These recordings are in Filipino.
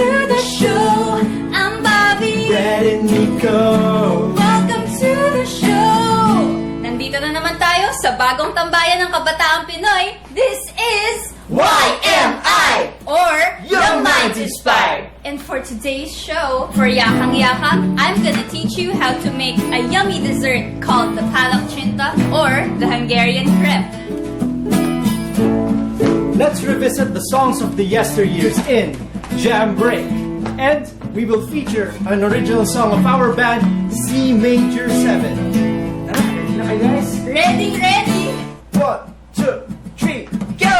to the show. I'm Bobby. Brad and Nico. Welcome to the show. Nandito na naman tayo sa bagong tambayan ng Kabataang Pinoy. This is YMI! or Young Minds Inspired. And for today's show, for Yakang Yakang, I'm gonna teach you how to make a yummy dessert called the palak chinta or the Hungarian crepe. Let's revisit the songs of the yesteryears in Jam Break. And we will feature an original song of our band, C Major 7. Ready na kayo, guys? Ready, ready! 1, 2, 3, go!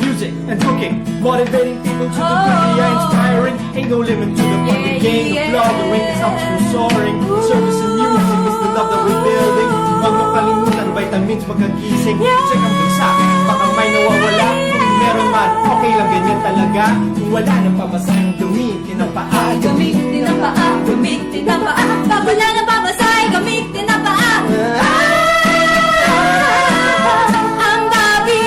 Music and cooking, motivating people to do good, inspiring. Ain't no limit to the fun we gain. The love, the ring, consumption, soaring. Service and music is the love that we're building. Huwag makalimutan, vitamins, pagkagising. Check ang bisa, baka may nawawala. Kung meron man, okay lang, ganyan talaga. Kung wala nang pamasahe, gamitin ang paa. Gamitin ang paa, gamitin ang paa. Pag wala na pamasay, gamitin ang paa. I'm Bobby.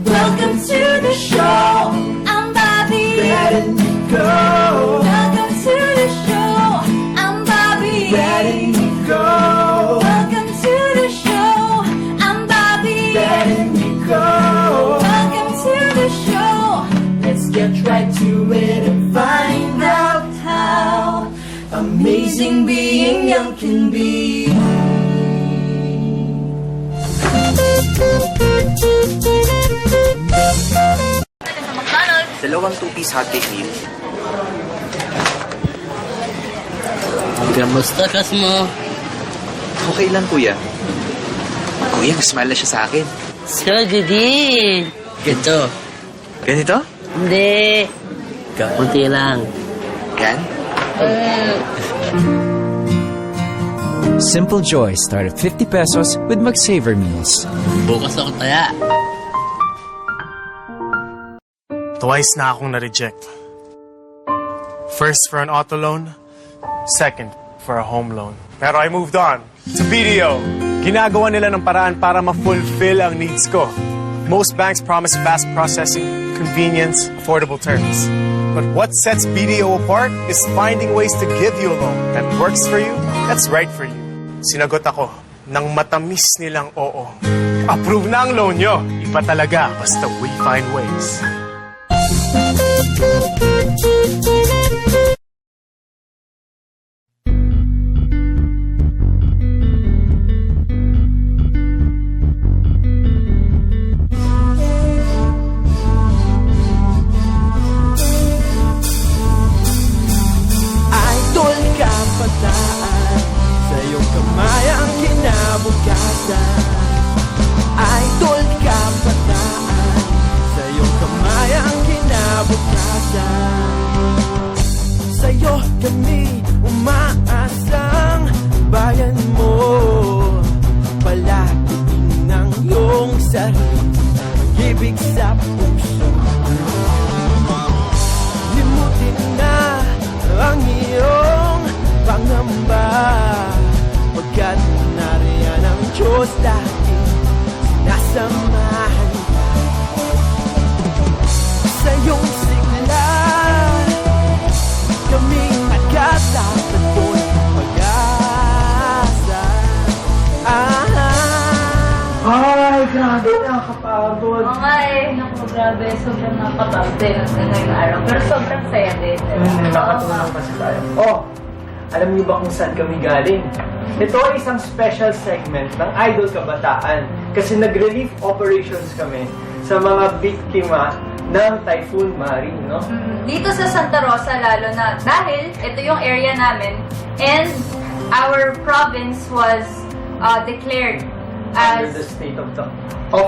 Welcome to the show. I'm Bobby. Welcome to the show. I'm Bobby. Welcome to the show. I'm Bobby. Welcome to the show. Let's get right to it and find out how amazing being young can be. Dalawang two-piece hotcake meal. Kamusta kas mo? Okay lang, kuya. Kuya, smile na siya sa akin. So, din. Ganito. Ganito? Hindi. Kapunti lang. Yan? Simple joy start at 50 pesos with McSaver meals. Bukas ako taya. Twice na akong na-reject. First for an auto loan, second for a home loan. Pero I moved on to BDO. Ginagawa nila ng paraan para ma-fulfill ang needs ko. Most banks promise fast processing, convenience, affordable terms. But what sets BDO apart is finding ways to give you a loan that works for you, that's right for you. Sinagot ako ng matamis nilang oo. Approve na ang loan nyo. Iba talaga, basta we find ways. Idol kabataan, sa iyong kamay ang kinabukasan. Idol kabataan, sa iyong kamay ang kinabukasan. Sa'yo kami umaasang bayan mo. Palaging ng iyong sarili, pag-ibig sa puso. Limutin na ang iyong pangamba, pagkat nariyan ang Diyos lagi sinasamahan ka. Sa iyong sigla, kaming nagkatapat ko'y pag-asa. Ay, grabe, nakakapagod. Okay, naku, grabe. Sobrang napapagod din ang ngayong araw. Pero sobrang saya din. Nakatulong kasi tayo. Oh, alam niyo ba kung saan kami galing? Ito ay isang special segment ng Idol Kabataan kasi nag-relief operations kami sa mga biktima ng Typhoon Mari, no? Dito sa Santa Rosa lalo na dahil ito yung area namin and our province was declared Under as the state of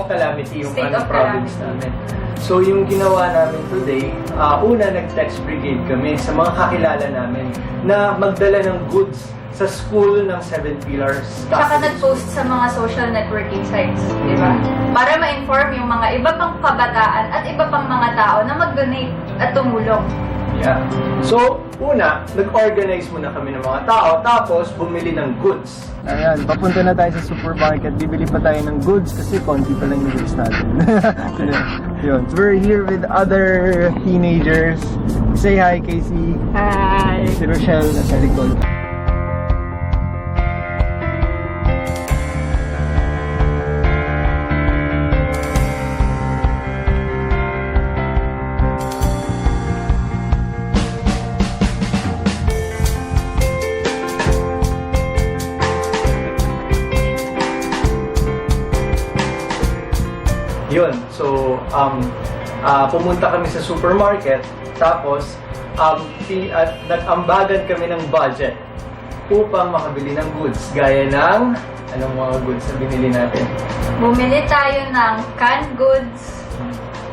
calamity yung State of province calamity. namin. So yung ginawa namin today, una nag-text brigade kami sa mga kakilala namin na magdala ng goods sa school ng 7 Pillars. Tsaka nag-post sa mga social networking sites, di ba? Para ma-inform yung mga iba pang kabataan at iba pang mga tao na mag-donate at tumulong? Yeah. So, una, nag-organize muna kami ng mga tao, tapos bumili ng goods. Ayan, papunta na tayo sa supermarket. Bibili pa tayo ng goods kasi konti pa lang yung goods natin. Yun. We're here with other teenagers. Say hi, Casey. Hi! Si Rochelle nasa likod. Yun. So, pumunta kami sa supermarket, tapos nag-ambagan kami ng budget upang makabili ng goods. Gaya ng, anong mga goods na binili natin? Bumili tayo ng canned goods,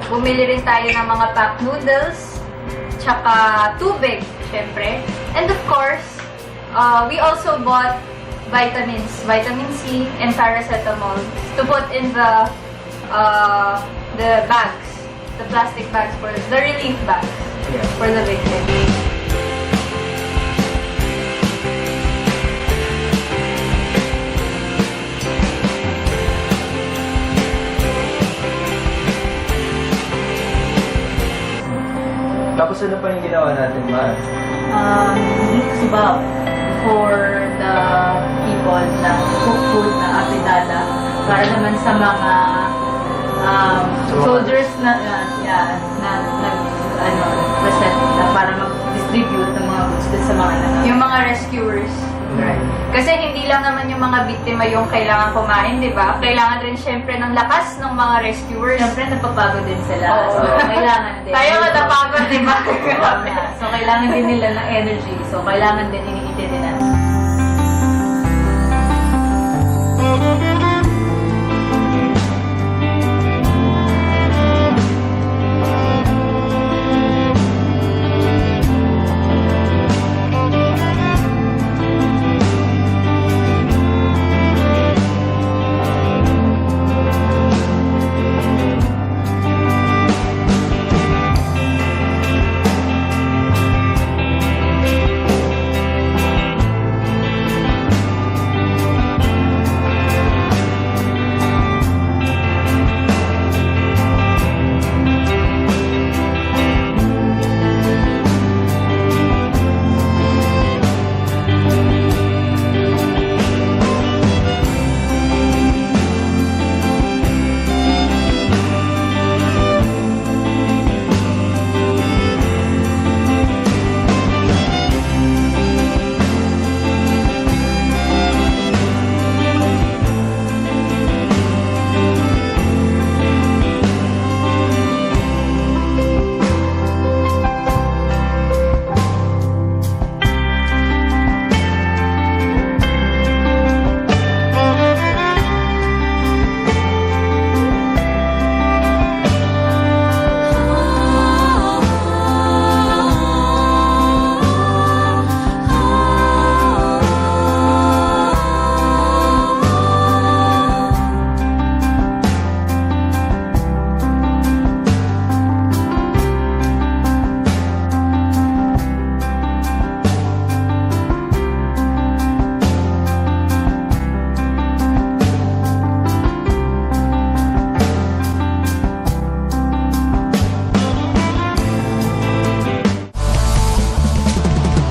bumili rin tayo ng mga packed noodles, tsaka tubig, syempre. And of course, we also bought vitamins, vitamin C and paracetamol to put in the bags, the plastic bags for the relief bags for the victims. Tapos ano pa yung ginawa natin, Ma? Sibaw for the people na cook food na apitada para naman sa mga soldiers na present na para mag-distribute ng mga goods dun sa mga yung mga rescuers. Right. Kasi hindi lang naman yung mga biktima yung kailangan kumain, di ba? Kailangan rin syempre ng lakas ng mga rescuers. Syempre napapagod din sila. Oo. So, kailangan din. Tayo nga napagod, di ba? So, kailangan din nila ng energy. So, kailangan din iniintindi din natin.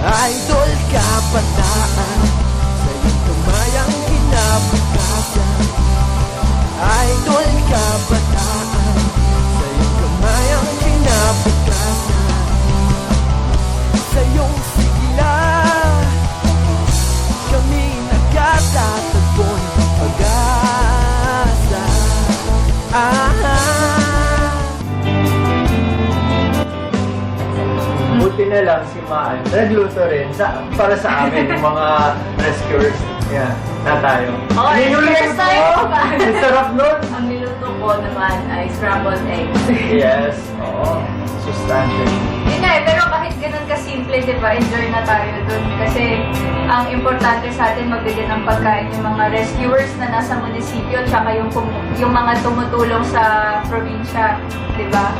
Idol kabataan, sa'yong tumayang kinabukasan. Idol kabataan, sa'yong tumayang kinabukasan. Sa'yong sigla, kami nagkatatagpon pag-asa. Buti na lang si Maan, nagluto rin para sa amin, yung mga rescuers. Yan, na tayo. Oh, Niluto first time ko! ba? Ang sarap nun! Ang niluto ko naman ay scrambled eggs. Yes, oo. Sustansya. Yun nga pero kahit ganun kasimple, di ba, enjoy na tayo dun. Kasi ang importante sa atin magbigay ng pagkain yung mga rescuers na nasa munisipyo tsaka yung mga tumutulong sa probinsya, di ba?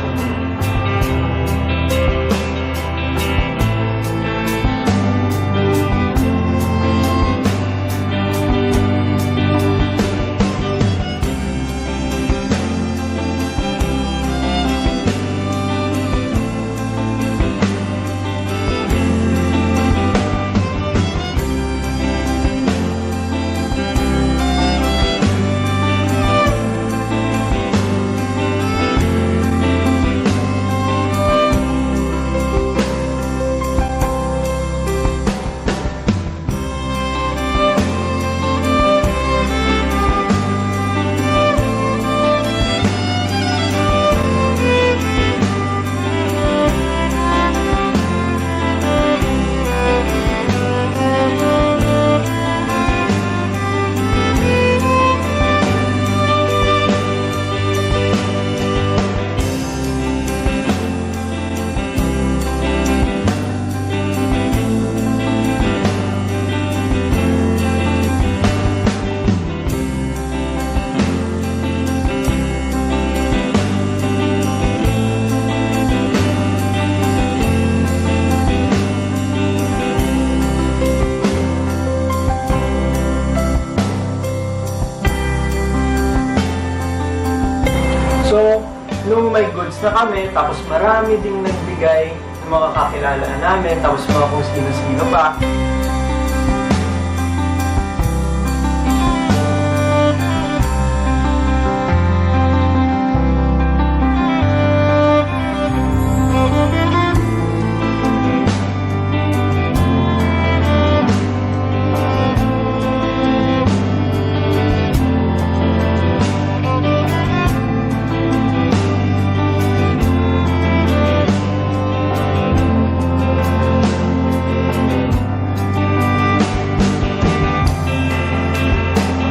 na kami, tapos marami ding nagbigay ng mga kakilala namin, tapos mga kung sino-sino pa.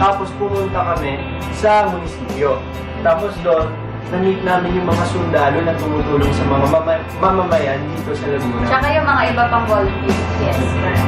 Tapos pumunta kami sa munisipyo. Tapos doon, na-meet namin yung mga sundalo na tumutulong sa mga mamamayan dito sa Laguna. Tsaka yung mga iba pang volunteers. Yes, correct.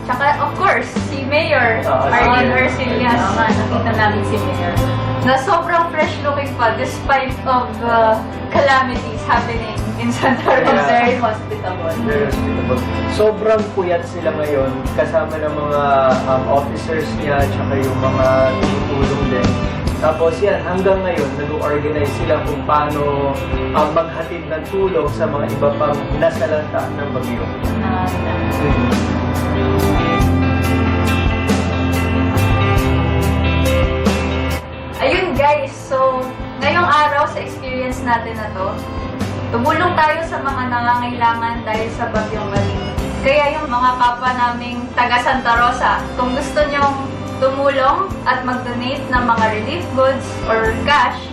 Tsaka, of course, si Mayor Arlene Arcillas. Oo nga, nakita namin si Mayor. Na sobrang fresh looking pa despite of calamities happening in Santa Rosa. Very hospitable. Very hospitable. Sobrang puyat sila ngayon kasama ng mga officers niya tsaka yung mga tumutulong din. Tapos yan, hanggang ngayon, nag-organize sila kung paano maghatid ng tulong sa mga iba pang nasalanta ng bagyo. Ayun guys, so ngayong araw sa experience natin na to, tumulong tayo sa mga nangangailangan dahil sa bagyong Maling. Kaya yung mga kapwa naming taga Santa Rosa, kung gusto nyong tumulong at mag-donate ng mga relief goods or cash,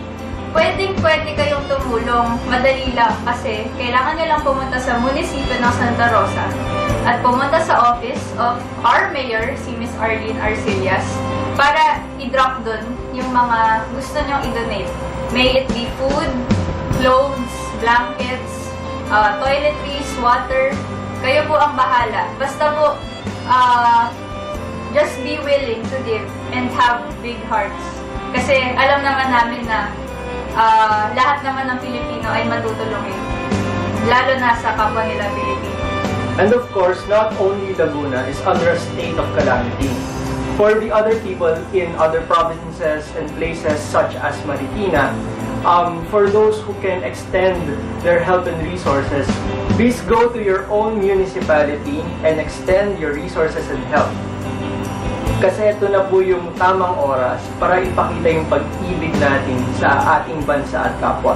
pwede kayong tumulong. Madali lang kasi kailangan nyo lang pumunta sa munisipyo ng Santa Rosa at pumunta sa office of our mayor, si Miss Arlene Arcillas, para i-drop dun yung mga gusto nyong i-donate. May it be food, clothes, blankets, toiletries, water. Kayo po ang bahala. Basta po, just be willing to give and have big hearts. Kasi alam naman namin na lahat naman ng Pilipino ay matutulungin. Lalo na sa kapwa nila Pilipino. And of course, not only Laguna is under a state of calamity. For the other people in other provinces and places such as Marikina, for those who can extend their help and resources, please go to your own municipality and extend your resources and help. Kasi ito na po yung tamang oras para ipakita yung pag-ibig natin sa ating bansa at kapwa.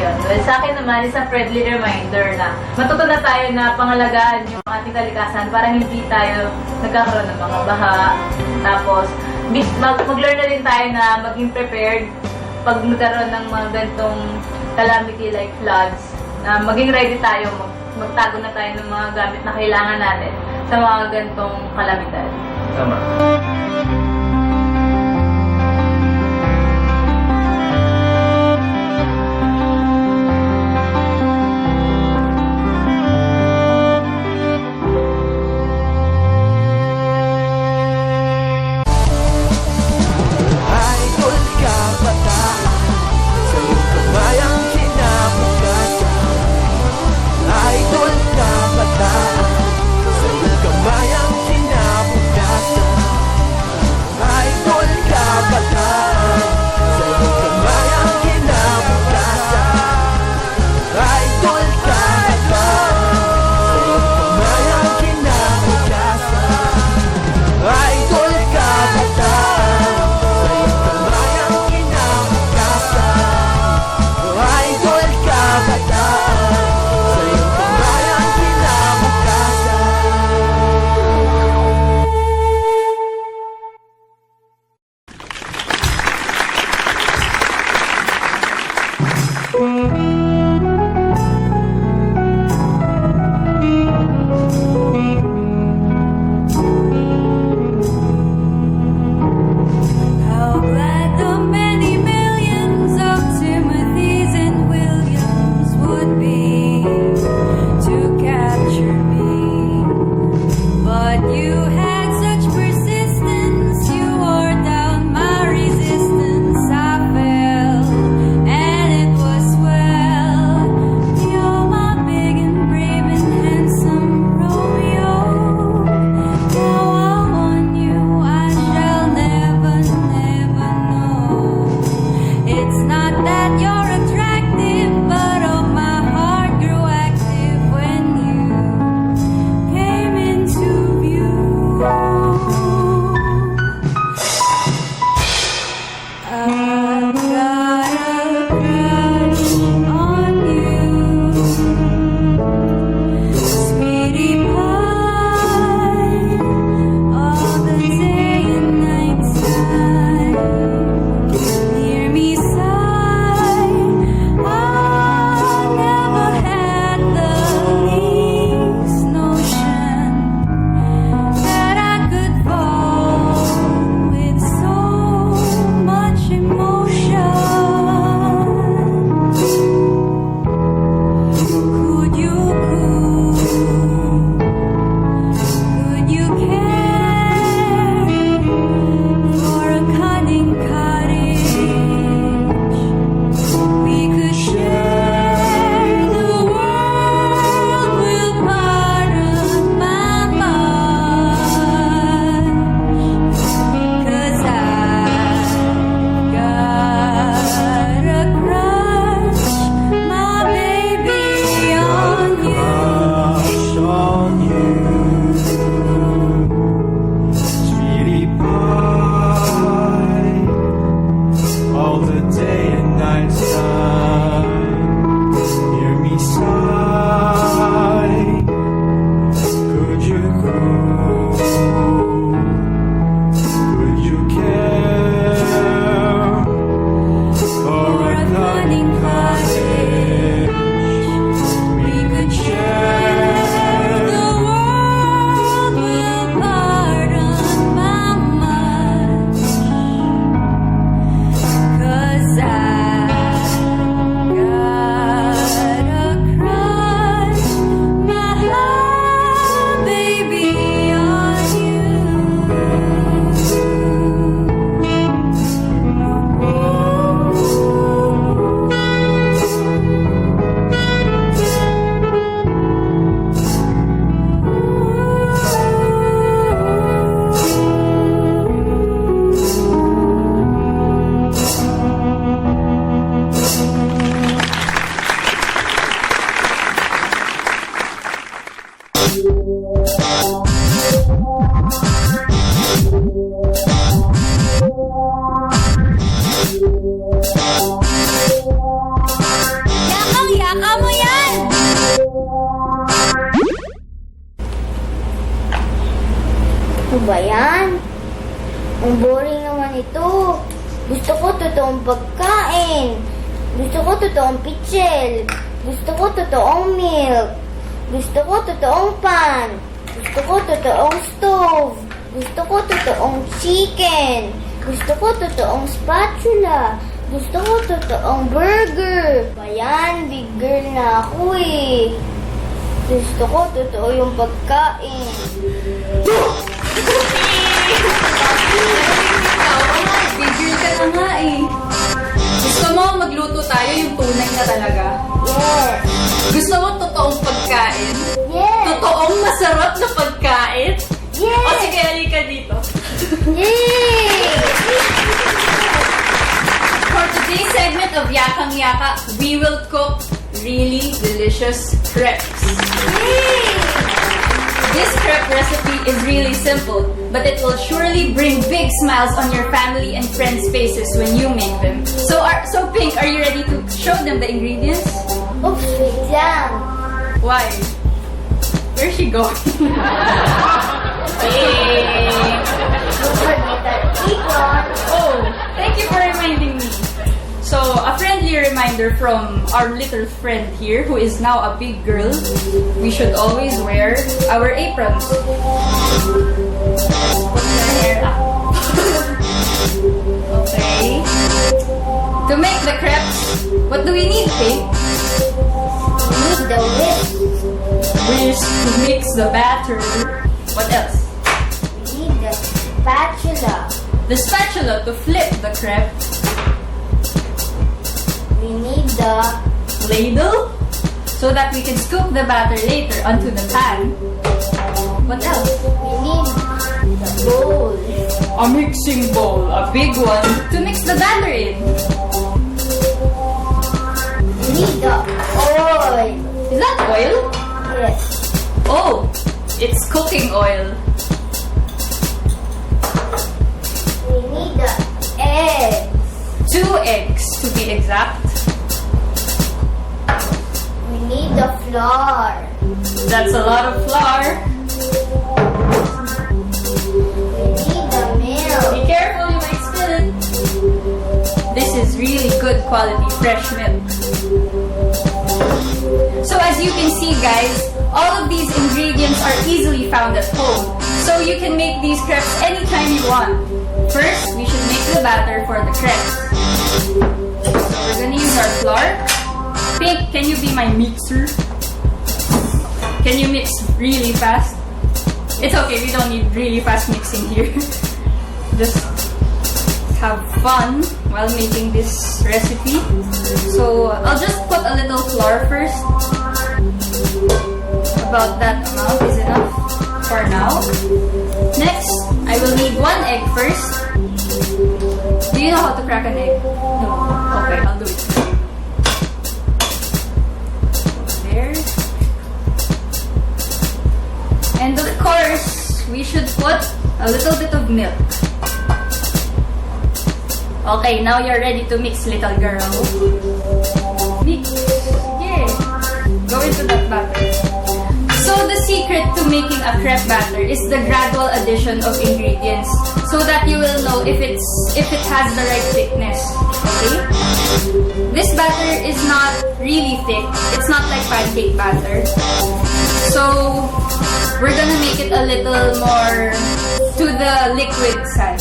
Yun. Well, sa akin naman, isang friendly reminder na matuto na tayo na pangalagaan yung ating kalikasan para hindi tayo nagkakaroon ng mga baha. Tapos, mag-learn na rin tayo na maging prepared pag nagkaroon ng mga ganitong calamity like floods. Na maging ready tayo, magtago na tayo ng mga gamit na kailangan natin sa mga ganitong kalamidad. Tama. Idol kabataan, sa iyong kamay ang kinabukasan. Idol kabataan, sa iyong kamay ang kinabukasan. How glad the many millions of Timothys and Williams would be to capture me. But you had such persistence, you wore down my resistance. I fell, and it was swell. You're my big and brave and handsome Romeo. Now I want you, I shall never, never know. It's not that you're attractive, but oh, my heart grew active when you came into view. I've got a crush on you, sweetie pie, all the day and night time. Hear me sigh, I never had the least notion that I could fall with so much emotion. Could you care for a cunning cottage? We could share the world with pardon my mind. 'Cause I've got a crush, my baby, on you. Crush on you, sweetie pie, all the day and night time. Hear me sigh. Could you care for a cunning cottage? We could share The world will pardon my mind. 'Cause I've got a crush, my baby, on Yakang-yaka mo yan! Ano ba yan? Ang boring naman ito. Gusto ko totoong pagkain. Gusto ko totoong pichel. Gusto ko totoong milk. Gusto ko totoong pan. Gusto ko totoong stove. Gusto ko totoong chicken. Gusto ko totoong spatula. Gusto ko totoong burger. Bayan, big girl na ako eh. Gusto ko totoo yung pagkain. Bigil ka na nga eh. Gusto mo magluto tayo yung tunay na talaga? Yes. Gusto mo totoong pagkain? Yes. Totoong masarap na pagkain? Yes. O sige, halika dito. Yay! For today's segment of Yakang Yaka, we will cook really delicious crepes. This crepe recipe is really simple, but it will surely bring big smiles on your family and friends' faces when you make them. So Pink, are you ready to show them the ingredients? Oops, wait lang. Why? Where's she going? Hey. Don't forget our apron. Oh, thank you for reminding me. So, a friendly friendly reminder from our little friend here, who is now a big girl, we should always wear our aprons. Put your hair up. Okay. To make the crepes, what do we need, Pink? We need the whisk. Whisk to mix the batter. What else? We need the spatula. The spatula to flip the crepe. We need the Ladle, so that we can scoop the batter later onto the pan. What else? we need the bowl. A mixing bowl, a big one, to mix the batter in. We need the oil. Is that oil? Yes. Oh, it's cooking oil. We need the egg. 2 eggs to be exact. We need the flour. That's a lot of flour. We need the milk. Be careful, you might spill it. This is really good quality fresh milk. So as you can see, guys, all of these ingredients are easily found at home. So you can make these crepes anytime you want. First, we should make the batter for the crepes. So we're gonna use our flour. Pink, can you be my mixer? Can you mix really fast? It's okay, we don't need really fast mixing here. Just have fun while making this recipe. So I'll just put a little flour first. About that amount is enough for now. Next, I will need 1 egg first. Do you know how to crack an egg? No. Okay, I'll do it. There. And of course, we should put a little bit of milk. Okay, now you're ready to mix, little girl. Mix. Yeah. Go into that batter. So the secret to making a crepe batter is the gradual addition of ingredients, so that you will know if it has the right thickness. Okay? This batter is not really thick. It's not like pancake batter. So we're gonna make it a little more to the liquid side.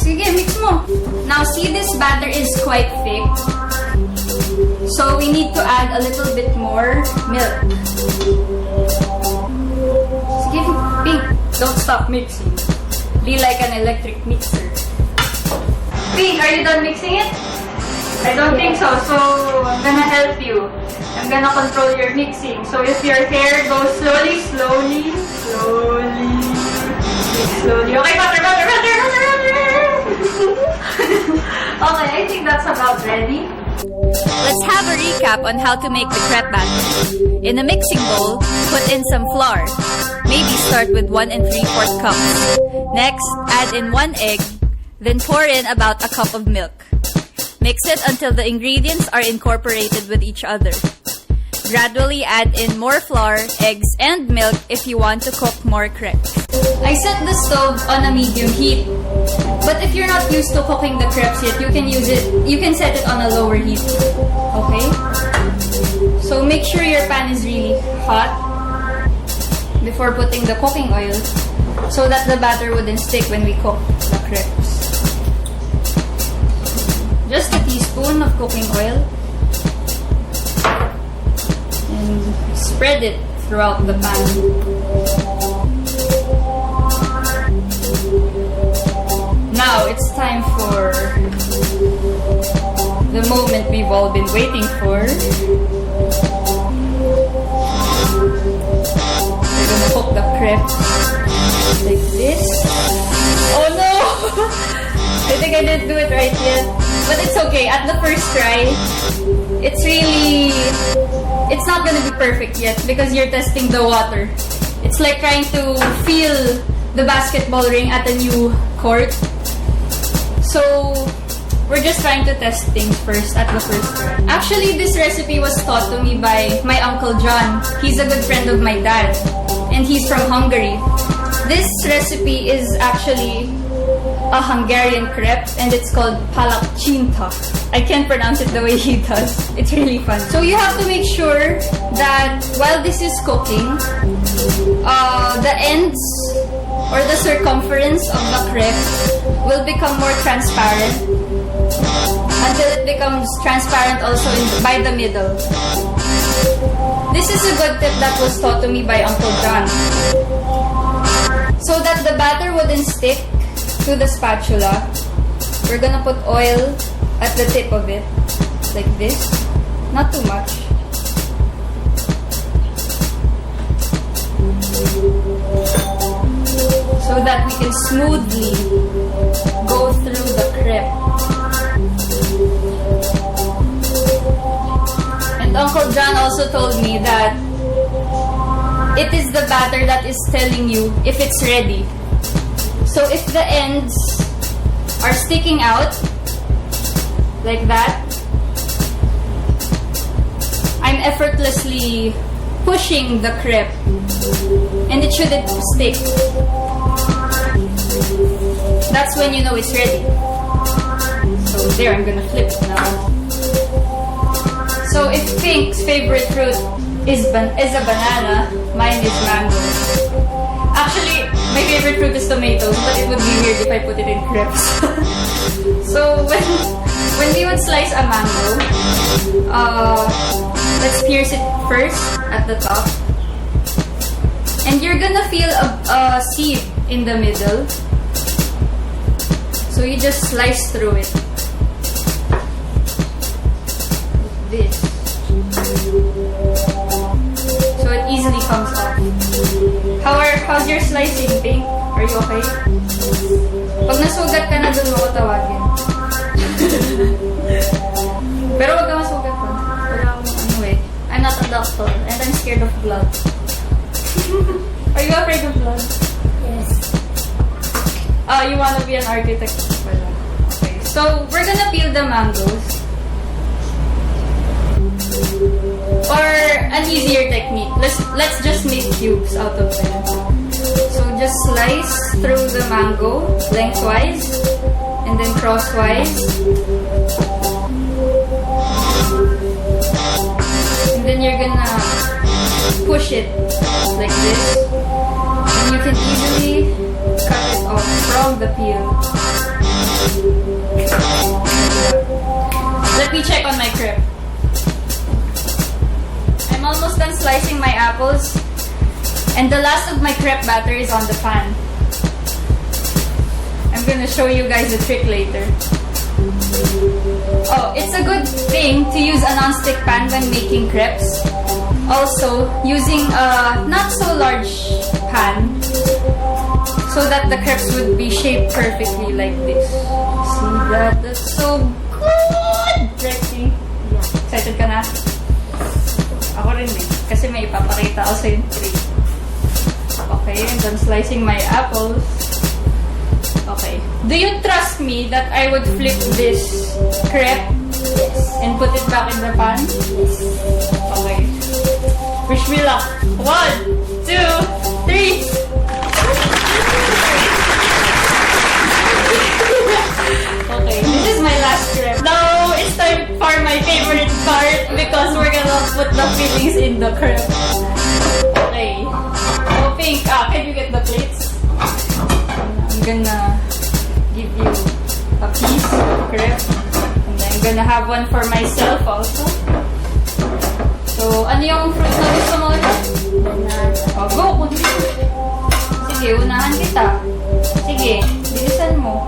Sige, mix mo. Now see, this batter is quite thick. So we need to add a little bit more milk. Sige, Pink, don't stop mixing. Be like an electric mixer. Pink, are you done mixing it? I don't think so, so I'm gonna help you. I'm gonna control your mixing. So if your hair goes slowly, slowly, slowly, slowly. Okay, butter. Okay, I think that's about ready. Let's have a recap on how to make the crepe batter. In a mixing bowl, put in some flour. Maybe start with 1 3/4 cups. Next, add in 1 egg, then pour in about a cup of milk. Mix it until the ingredients are incorporated with each other. Gradually add in more flour, eggs, and milk if you want to cook more crepes. I set the stove on a medium heat. But if you're not used to cooking the crepes yet, you can set it on a lower heat. Okay? So make sure your pan is really hot before putting the cooking oil, so that the batter wouldn't stick when we cook the crepes. Just a teaspoon of cooking oil. And spread it throughout the pan. Now it's time for the moment we've all been waiting for. We're gonna cook the crepes like this. Oh no! I think I didn't do it right yet. But it's okay. At the first try, it's not gonna be perfect yet because you're testing the water. It's like trying to feel the basketball ring at a new court. So, we're just trying to test things first at the first try. Actually, this recipe was taught to me by my Uncle John. He's a good friend of my dad, and he's from Hungary. This recipe is actually a Hungarian crepe, and it's called palacsinta. I can't pronounce it the way he does. It's really fun. So you have to make sure that while this is cooking, the ends or the circumference of the crepe will become more transparent until it becomes transparent also by the middle. This is a good tip that was taught to me by Uncle John. So that the batter wouldn't stick to the spatula, we're gonna put oil at the tip of it, like this. Not too much. So that we can smoothly go through the crepe. And Uncle John also told me that it is the batter that is telling you if it's ready. So if the ends are sticking out like that, I'm effortlessly pushing the crepe and it shouldn't stick. That's when you know it's ready. So there, I'm gonna flip it now. So if Pink's favorite fruit is a banana, mine is mango. Actually, my favorite fruit is tomatoes, but it would be weird if I put it in crepes. So when we would slice a mango, let's pierce it first at the top. And you're gonna feel a seed in the middle. So you just slice through it. Like this. So it easily comes off. How's your slicing, Pink? Are you okay? Pag nasugat ka na dun mo ko tawagin. Pero wag ka masugat pa. Wala akong ano eh. I'm not a doctor and I'm scared of blood. Are you afraid of blood? Yes. You wanna be an architect? Wala. Okay. So we're gonna peel the mangoes. Or an easier technique. Let's just make cubes out of them. So just slice through the mango lengthwise and then crosswise. And then you're gonna push it like this. And you can easily cut it off from the peel. Let me check on my crepe. I'm almost done slicing my apples, and the last of my crepe batter is on the pan. I'm gonna show you guys the trick later. Oh, it's a good thing to use a non-stick pan when making crepes. Also, using a not so large pan so that the crepes would be shaped perfectly like this. See that? That's so good! Rexy, excited ka na? Ako rin eh. Kasi may ipapakita ako sa yung trick. Okay, and I'm slicing my apples. Okay. Do you trust me that I would flip this crepe and put it back in the pan? Okay. Wish me luck. 1, 2, 3. Okay, this is my last crepe. Now it's time for my favorite part because we're gonna put the fillings in the crepe. Okay. So Pink, can you get the plates? I'm gonna give you a piece of crepe. And I'm gonna have one for myself also. So, ano yung fruit na gusto mo ulit? Oh, go! Sige, unahan kita. Sige, bilisan mo.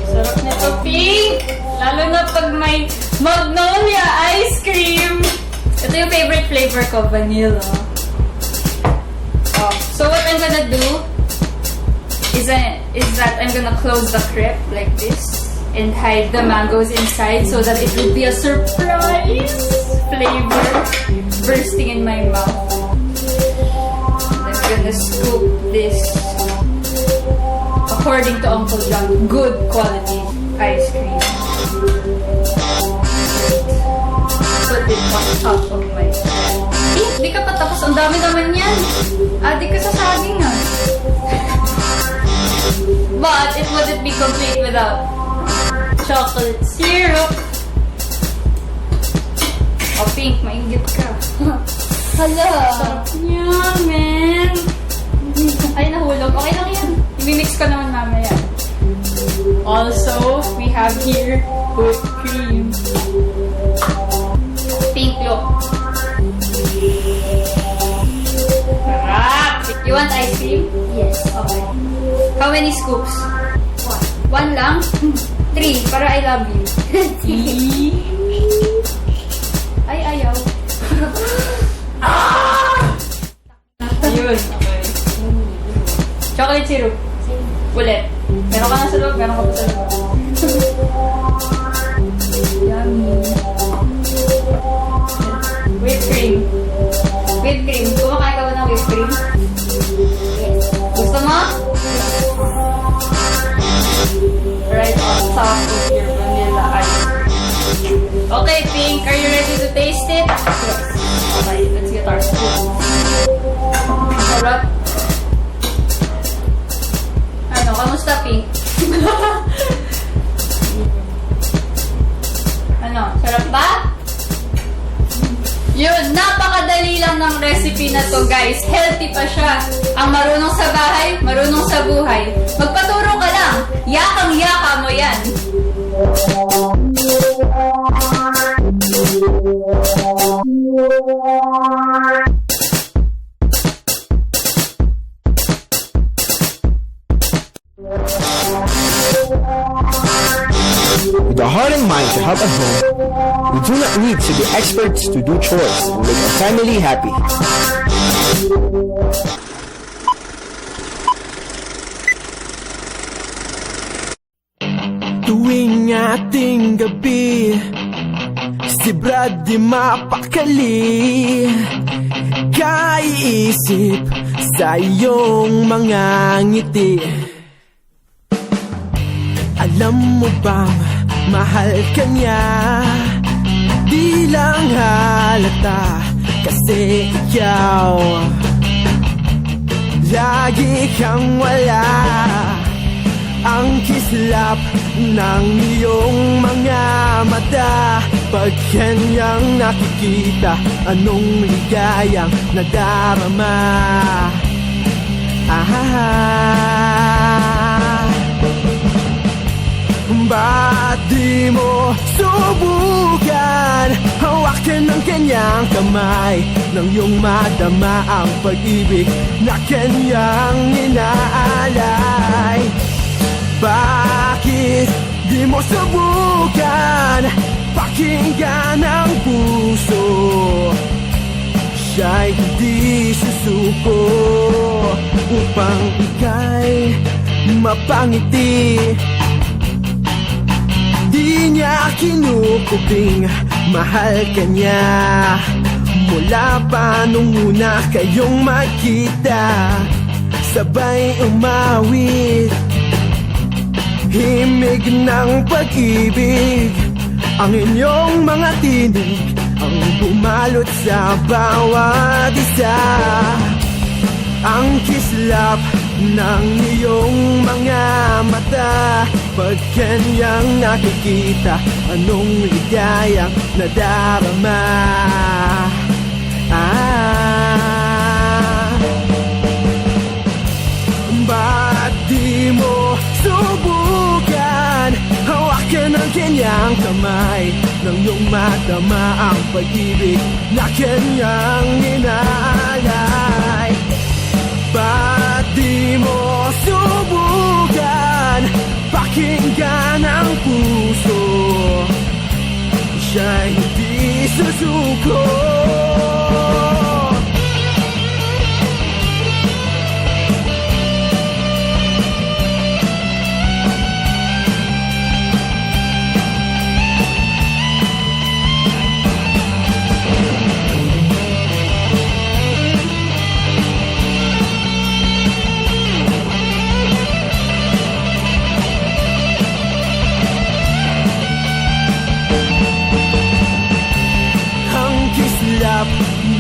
Sarap nito, Pink! Lalo na pag may Magnolia ice cream! Ito yung favorite flavor ko, vanilla. Oh, so what I'm gonna do is that I'm gonna close the crepe like this and hide the mangoes inside so that it will be a surprise flavor bursting in my mouth. I'm gonna scoop this according to Uncle John, good quality ice cream. Put it on top of my crepe. Di ka pa tapos. Ang dami naman yan. Adik ka sa saging ah. But it wouldn't be complete without chocolate syrup. O Pink, maingit ka. Hala. Yeah, man. Ay, nahulog. Okay lang yan. I-mix ko naman mamaya. Also, we have here whipped cream. Pink, look. Sarap! You want ice cream? Yes. Okay. How many scoops? One lang? 3, para I love you. Ay, ayaw. Ayun. Okay. Chocolate syrup. Ulit. Meron ka na sa loob, meron ka pa sa loob. Yummy. Whipped cream. Whipped cream. Kumakain ka ba ng whipped cream? Yes. Gusto mo? Right on top of your vanilla ice cream. Okay, Pink, are you ready to taste it? Yes. Okay, let's get our spoon. Sarap. Ano, kamusta, Pink? Ano, sarap ba? Yun, napakadali lang ng recipe na to, guys. Healthy pa siya. Ang marunong sa bahay, marunong sa buhay. Magpaturo ka lang. Yakang-yaka mo yan. With a heart and mind to help at home, we do not need to be experts to do chores and make our family happy. Tuwing ating gabi, si Brad di mapakali, kaiisip sa iyong mga ngiti. Alam mo bang mahal ka niya? Di lang halata kasi ikaw lagi kang wala. Ang kislap ng iyong mga mata, pag kanyang nakikita, anong ligayang nadarama. Ba't di mo subukan hawakan ng kanyang kamay nang iyong madama ang pag-ibig na kanyang inaalay? Bakit di mo subukan pakinggan ang puso? Siya'y hindi susuko upang ika'y mapangiti. Di niya kinukuping mahal ka niya mula pa nung una kayong magkita. Sabay umawit, himig ng pag-ibig, ang inyong mga tinig ang bumalot sa bawat isa. Ang kislap ng iyong mga mata, pag kanyang nakikita, anong ligayang nadarama. Ba't di mo subukan hawakan ang kanyang kamay nang iyong madama ang pag-ibig na kanyang inaalay? Ba't di mo subukan pakinggan ang puso? Siya'y hindi susuko.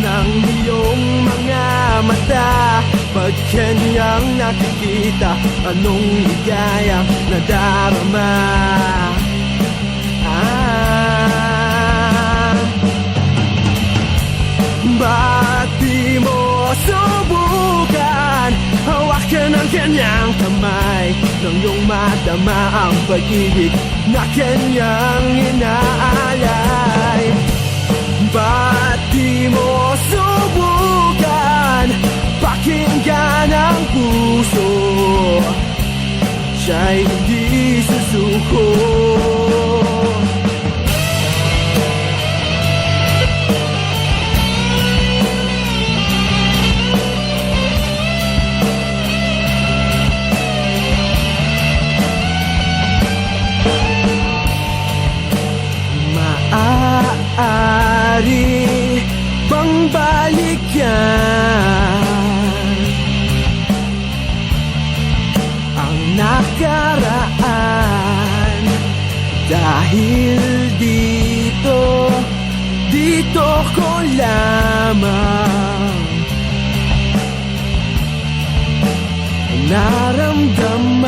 Ng iyong mga mata, kanyang nakikita, anong ligayang nadarama. Ba't di mo subukan hawakan ang kanyang kamay nang iyong madama ang pag-ibig na kanyang inaalay? Ba't di mo subukan pakinggan ang puso, siya'y hindi susuko? Maaari bang balikan ang nakaraan? Dahil dito ko lamang naramdaman.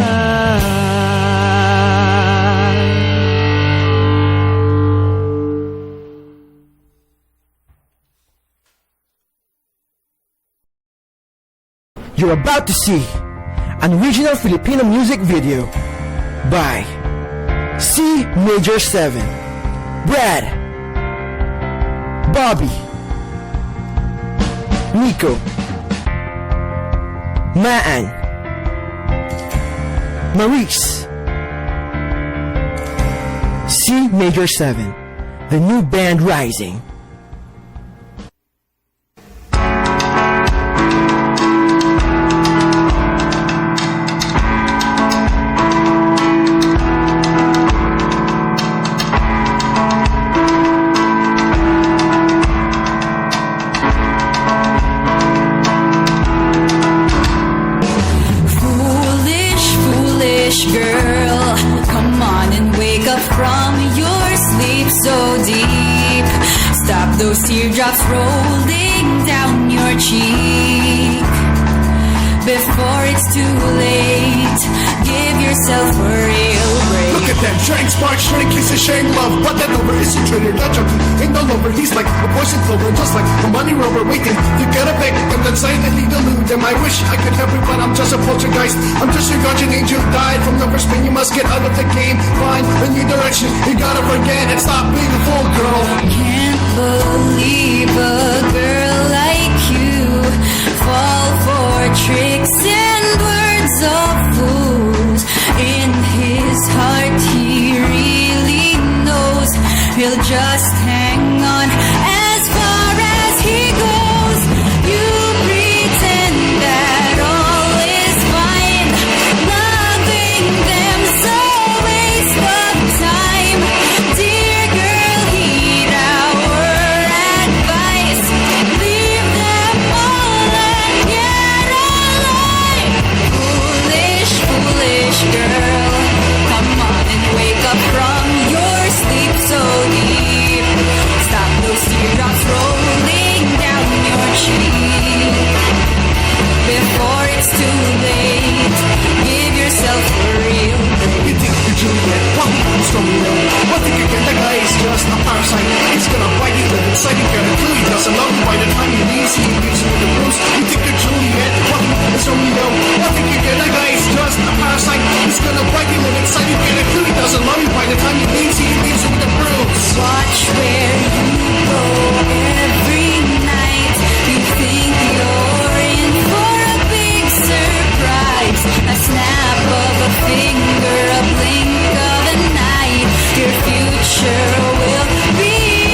You're about to see an original Filipino music video by C Major 7, Brad, Bobby, Nico, Maan, Maurice. C Major 7, the new band rising. Girl, come on and wake up from your sleep so deep. Stop those teardrops rolling down your cheek before it's too late. Give yourself a real break. Look at them, shining sparks, shining kisses, sharing love. But that over isn't traitor, that junkie ain't no lover. He's like a poison clover, just like a money rover, waiting to get a pick and then silently delude them. I wish I could help you, but I'm just a poltergeist. I'm just your guardian angel, died from the first pain. You must get out of the game, find a new direction. You gotta forget and stop being a fool, girl. Can't believe a girl like you fall for tricks and words of fools. In his heart he really knows he'll just hang on as far as he goes. You pretend that all is fine, loving them's a waste of time. Dear girl, heed our advice, leave them all and get alive. Foolish, foolish girl, come on and wake up from your sleep so deep. Stop those teardrops rolling down your cheek before it's too late. Give yourself a real break. You think you're Juliet, well, I'm Romeo. What think again, the guy is just a parasite. He's gonna bite you, live inside you, get a clue. He doesn't love you by the time he leaves, he leaves you with the bruise. You think you're Juliet, well, it's Romeo. What think again, the guy is just a parasite. He's gonna bite you, live inside you, get a clue. He doesn't love you by the time he leaves you with the bruise. Watch where you go every night. You think you're in for a big surprise. A snap of a finger, a blink of an eye. Your future will be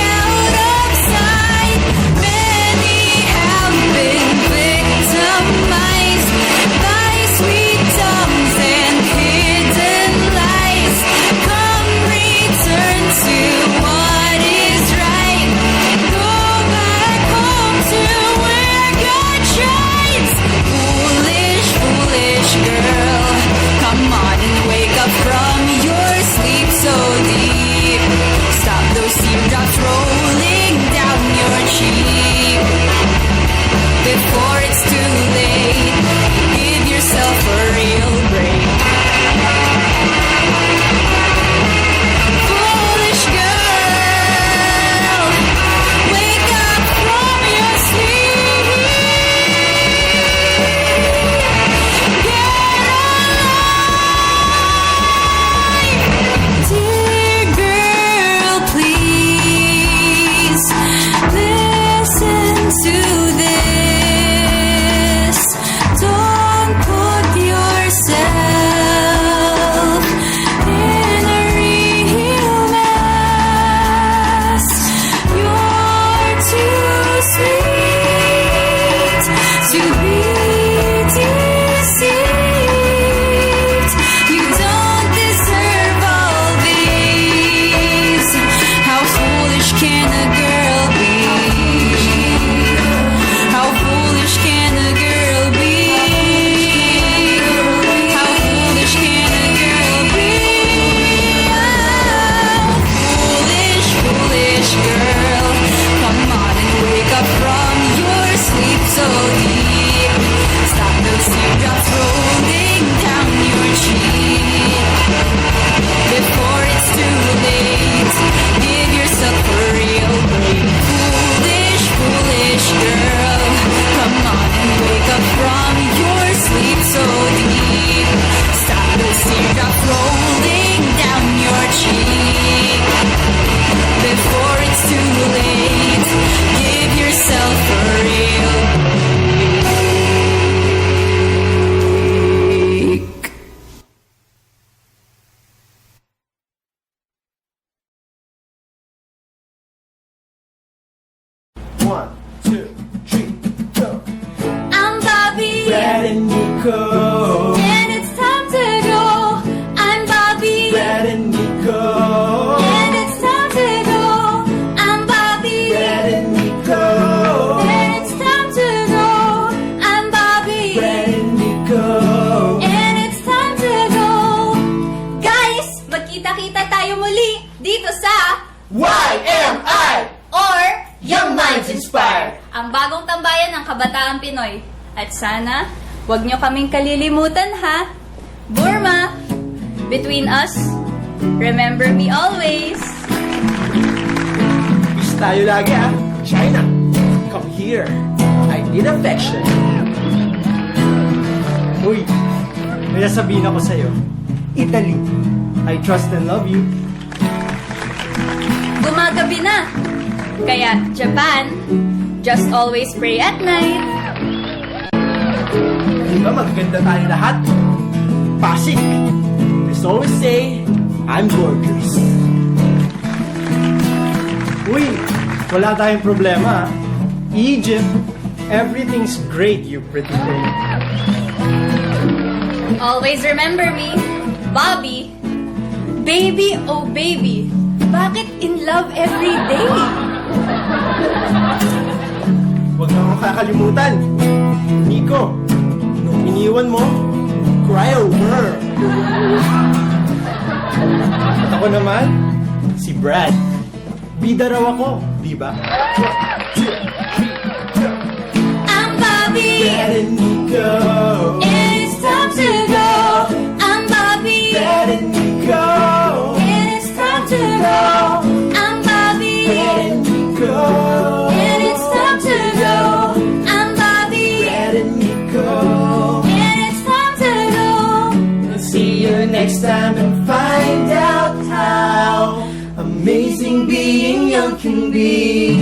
Give yourself a real break. One, two, three, go. I'm Bobby, Brad and Nico. and it's time to go. I'm Bobby, Brad and Nico. and it's time to go. I'm Bobby, Brad and Nico. and it's time to go. I'm Bobby, Brad and Nico. and it's time to go. Guys, magkita-kita tayo muli dito sa YMI! or Young Minds Inspired! ang bagong tambayan ng Kabataan Pinoy. At sana, wag nyo kaming kalilimutan ha. Burma, between us, remember me always. Peace tayo lagi ah. China, come here. I need affection. Uy, may sasabihin ako sa'yo. Italy, I trust and love you. Gumagabi na. Kaya, Japan, just always pray at night. Di ba maganda tayo lahat? Pasig, let's always say, I'm gorgeous. Uy, wala tayong problema ah. Egypt, everything's great, you pretty thing. Always remember me, Bobby. Baby, oh baby, bakit in love every day? Huwag na akong kakalimutan. Nico, nung iniwan mo, cry over. At ako naman, si Brad. Bida raw ako, di ba? I'm Bobby, Brad and Nico. and it's time to go. I'm Bobby, Brad and Nico. and it's time to go. I'm Bobby, Brad and Nico. and it's time to go. I'm Bobby, Brad and Nico. and it's time to go. See you next time and find out how amazing being young can be.